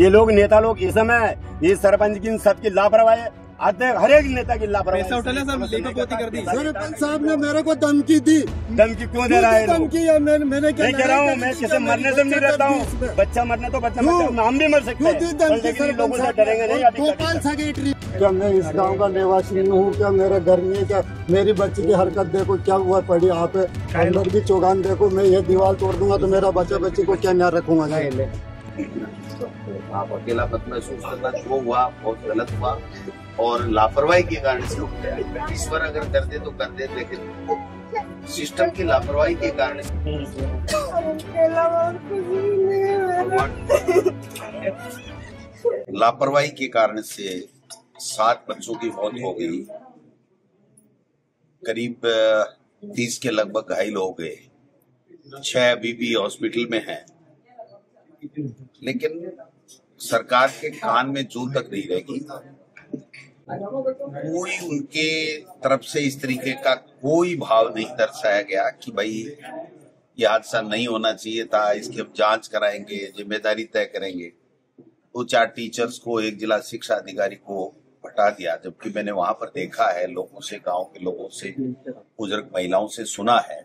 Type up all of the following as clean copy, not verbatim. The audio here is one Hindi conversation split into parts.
ये लोग नेता लोग इस समय ये सरपंच की सबकी लापरवाही आते हर एक नेता की लापरवाही। पैसा उठा लिया सर, लेखापोती कर दी। सरपंच साहब ने मेरे को धमकी दी। धमकी क्यों दे रहा है? धमकी है, मैंने क्या कह रहा हूँ, मैं किसी मरने से नहीं रहता हूँ। बच्चा मरना तो बच्चा मरना, हम भी मर सकते हैं, लेकिन लोगों से डरेंगे नहीं। भोपाल सेक्रेटरी क्या मैं इस गांव का निवासी नहीं हूँ? क्या मेरे घर में क्या मेरी बच्ची की हरकत देखो, क्या हुआ पड़ी आप अंदर की चौगान देखो। मैं ये दीवार तोड़ दूंगा तो मेरा बच्ची को क्या न्याय रखूंगा? आप अकेला मत महसूस करना, जो हुआ बहुत गलत हुआ और लापरवाही के कारण से हो गया। ईश्वर अगर कर दे तो कर दे, लेकिन सिस्टम की लापरवाही के कारण से 7 बच्चों की मौत हो गई, करीब 30 के लगभग घायल हो गए, 6 अभी भी हॉस्पिटल में हैं। लेकिन सरकार के कान में जू तक नहीं रहेगी, कोई उनके तरफ से इस तरीके का कोई भाव नहीं दर्शाया गया कि भाई ये हादसा नहीं होना चाहिए था, इसकी हम जांच कराएंगे, जिम्मेदारी तय करेंगे। 2-4 टीचर्स को, एक जिला शिक्षा अधिकारी को हटा दिया, जबकि मैंने वहां पर देखा है, लोगों से, गांव के लोगों से, बुजुर्ग महिलाओं से सुना है,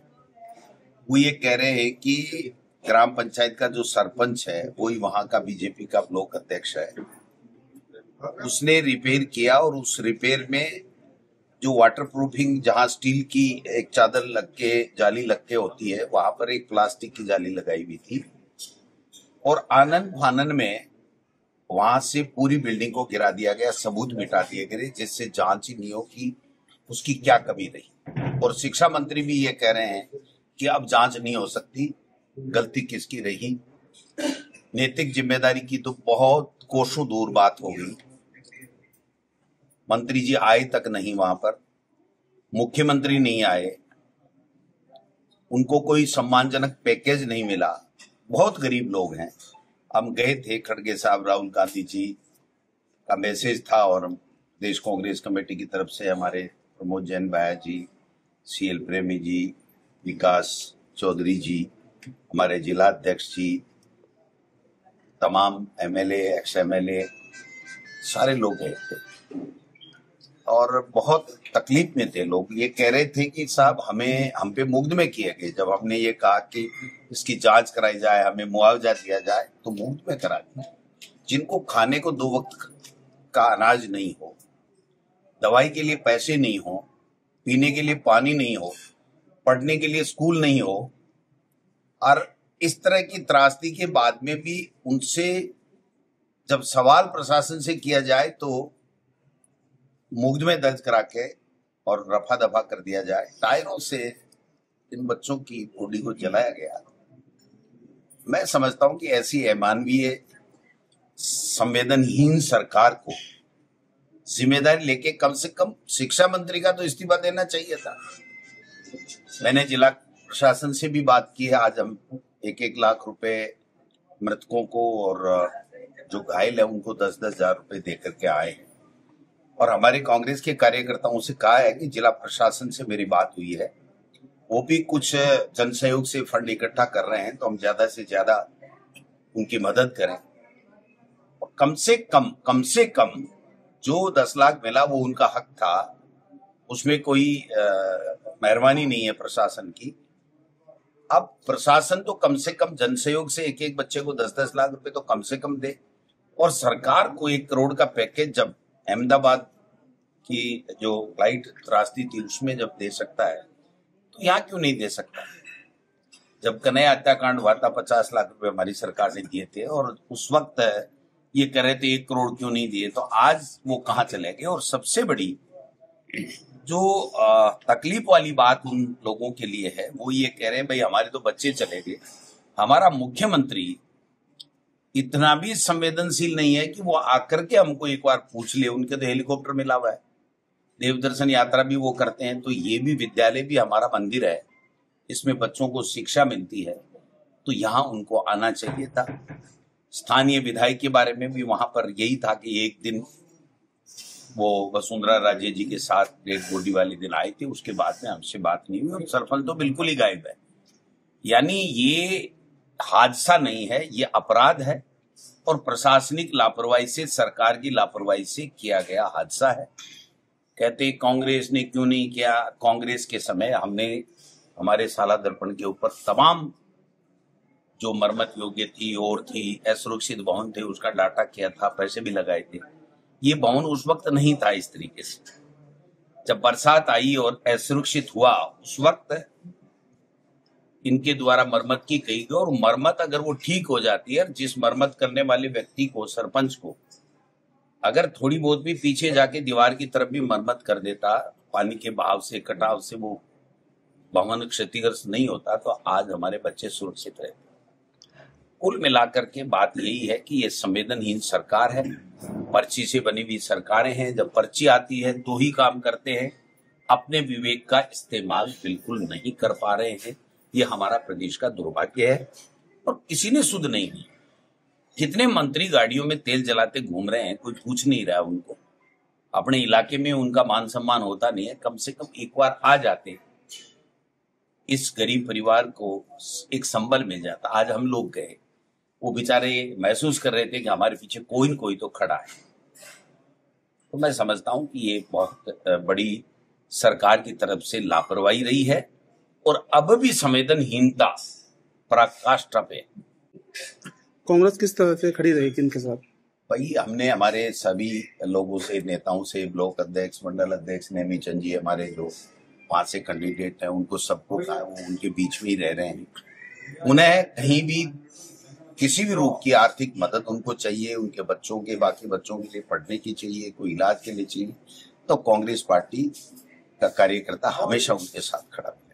वो ये कह रहे हैं कि ग्राम पंचायत का जो सरपंच है वही वहां का बीजेपी का ब्लॉक अध्यक्ष है, उसने रिपेयर किया और उस रिपेयर में जो वाटर प्रूफिंग, जहां स्टील की एक चादर लग के, जाली लग के होती है, वहां पर एक प्लास्टिक की जाली लगाई हुई थी और आनन फानन में वहां से पूरी बिल्डिंग को गिरा दिया गया, सबूत मिटा दिए गए, जिससे जांच ही नहीं हो कि उसकी क्या कमी रही। और शिक्षा मंत्री भी ये कह रहे हैं कि अब जांच नहीं हो सकती, गलती किसकी रही। नैतिक जिम्मेदारी की तो बहुत कोसों दूर बात हो गई। मंत्री जी आए तक नहीं, वहां पर मुख्यमंत्री नहीं आए, उनको कोई सम्मानजनक पैकेज नहीं मिला। बहुत गरीब लोग हैं। हम गए थे, खड़गे साहब, राहुल गांधी जी का मैसेज था और प्रदेश कांग्रेस कमेटी की तरफ से हमारे प्रमोद जैन भाया जी, सीएल प्रेमी जी, विकास चौधरी जी, हमारे जिला अध्यक्ष जी, तमाम एमएलए, एक्स एमएलए, सारे लोग गए थे और बहुत तकलीफ में थे लोग। ये कह रहे थे कि साहब हम पे मुग्ध में किए गए। जब हमने ये कहा कि इसकी जांच कराई जाए, हमें मुआवजा दिया जाए, तो मुग्ध में करा दिया। जिनको खाने को 2 वक्त का अनाज नहीं हो, दवाई के लिए पैसे नहीं हो, पीने के लिए पानी नहीं हो, पढ़ने के लिए स्कूल नहीं हो, और इस तरह की त्रासदी के बाद में भी उनसे जब सवाल प्रशासन से किया जाए तो मुकदमे दर्ज करा के और रफा दफा कर दिया जाए। टायरों से इन बच्चों की बॉडी को जलाया गया। मैं समझता हूं कि ऐसी अमानवीय, संवेदनहीन सरकार को जिम्मेदारी लेके कम से कम शिक्षा मंत्री का तो इस्तीफा देना चाहिए था। मैंने जिला प्रशासन से भी बात की है। आज हम 1-1 लाख रुपए मृतकों को और जो घायल है उनको 10-10 हजार रुपए दे करके आए हैं और हमारे कांग्रेस के कार्यकर्ताओं से कहा है कि जिला प्रशासन से मेरी बात हुई है, वो भी कुछ जन सहयोग से फंड इकट्ठा कर रहे हैं, तो हम ज्यादा से ज्यादा उनकी मदद करें और कम से कम जो 10 लाख मिला वो उनका हक था, उसमें कोई मेहरबानी नहीं है प्रशासन की। अब प्रशासन तो कम से कम जन सहयोग से एक बच्चे को 10-10 लाख रुपए तो कम से कम दे और सरकार को 1 करोड़ का पैकेज जब अहमदाबाद की जो फ्लाइट त्रासदी थी उसमें जब दे सकता है तो यहाँ क्यों नहीं दे सकता। जब कन्हैया हत्याकांड हुआ था 50 लाख रुपए हमारी सरकार ने दिए थे और उस वक्त ये कह रहे थे 1 करोड़ क्यों नहीं दिए, तो आज वो कहाँ चले गए। और सबसे बड़ी जो तकलीफ वाली बात उन लोगों के लिए है वो ये कह रहे हैं भाई हमारे तो बच्चे चले गए। हमारा मुख्यमंत्री इतना भी संवेदनशील नहीं है कि वो आकर के हमको एक बार पूछ ले। उनके तो हेलीकॉप्टर मिला हुआ है, देवदर्शन यात्रा भी वो करते हैं। तो ये भी विद्यालय भी हमारा मंदिर है, इसमें बच्चों को शिक्षा मिलती है, तो यहाँ उनको आना चाहिए था। स्थानीय विधायक के बारे में भी वहां पर यही था कि एक दिन वो वसुंधरा राजे जी के साथ डेड बॉडी वाले दिन आए थे, उसके बाद में हमसे बात नहीं हुई और सरपंच तो बिल्कुल ही गायब है। यानी ये हादसा नहीं है, ये अपराध है और प्रशासनिक लापरवाही से, सरकार की लापरवाही से किया गया हादसा है। कहते कांग्रेस ने क्यों नहीं किया। कांग्रेस के समय हमने हमारे साला दर्पण के ऊपर तमाम जो मरम्मत योग्य थी और थी, असुरक्षित भवन थे, उसका डाटा किया था, पैसे भी लगाए थे। ये भवन उस वक्त नहीं था इस तरीके से। जब बरसात आई और असुरक्षित हुआ, उस वक्त इनके द्वारा मरम्मत की गई और मरम्मत अगर वो ठीक हो जाती है, जिस मरम्मत करने वाले व्यक्ति को, सरपंच को, अगर थोड़ी बहुत भी पीछे जाके दीवार की तरफ भी मरम्मत कर देता, पानी के बहाव से, कटाव से वो भवन क्षतिग्रस्त नहीं होता, तो आज हमारे बच्चे सुरक्षित रहते। कुल मिलाकर के बात यही है कि ये संवेदनहीन सरकार है, पर्ची से बनी हुई सरकारें हैं। जब पर्ची आती है तो ही काम करते हैं, अपने विवेक का इस्तेमाल बिल्कुल नहीं कर पा रहे हैं। ये हमारा प्रदेश का दुर्भाग्य है और किसी ने सुध नहीं की। कितने मंत्री गाड़ियों में तेल जलाते घूम रहे हैं, कोई पूछ नहीं रहा उनको। अपने इलाके में उनका मान सम्मान होता नहीं है, कम से कम एक बार आ जाते, इस गरीब परिवार को एक संबल मिल जाता। आज हम लोग गए, वो बेचारे महसूस कर रहे थे कि हमारे पीछे कोई न कोई तो खड़ा है। तो मैं समझता हूं कि ये बहुत बड़ी सरकार की तरफ से लापरवाही रही है और अब भी संवेदनहीनता पराकाष्ठा पे। कांग्रेस किस तरह से खड़ी रहेगी इनके साथ? भाई, हमने हमारे सभी लोगों से, नेताओं से, ब्लॉक अध्यक्ष, मंडल अध्यक्ष नेमी चंद जी हमारे जो वहां से कैंडिडेट हैं, उनको सबको कहा, वो उनके बीच में ही रह रहे हैं। उन्हें कहीं भी किसी भी रूप की आर्थिक मदद उनको चाहिए, उनके बच्चों के, बाकी बच्चों के लिए पढ़ने की चाहिए, कोई इलाज के लिए चाहिए, तो कांग्रेस पार्टी का कार्यकर्ता हमेशा उनके साथ खड़ा है।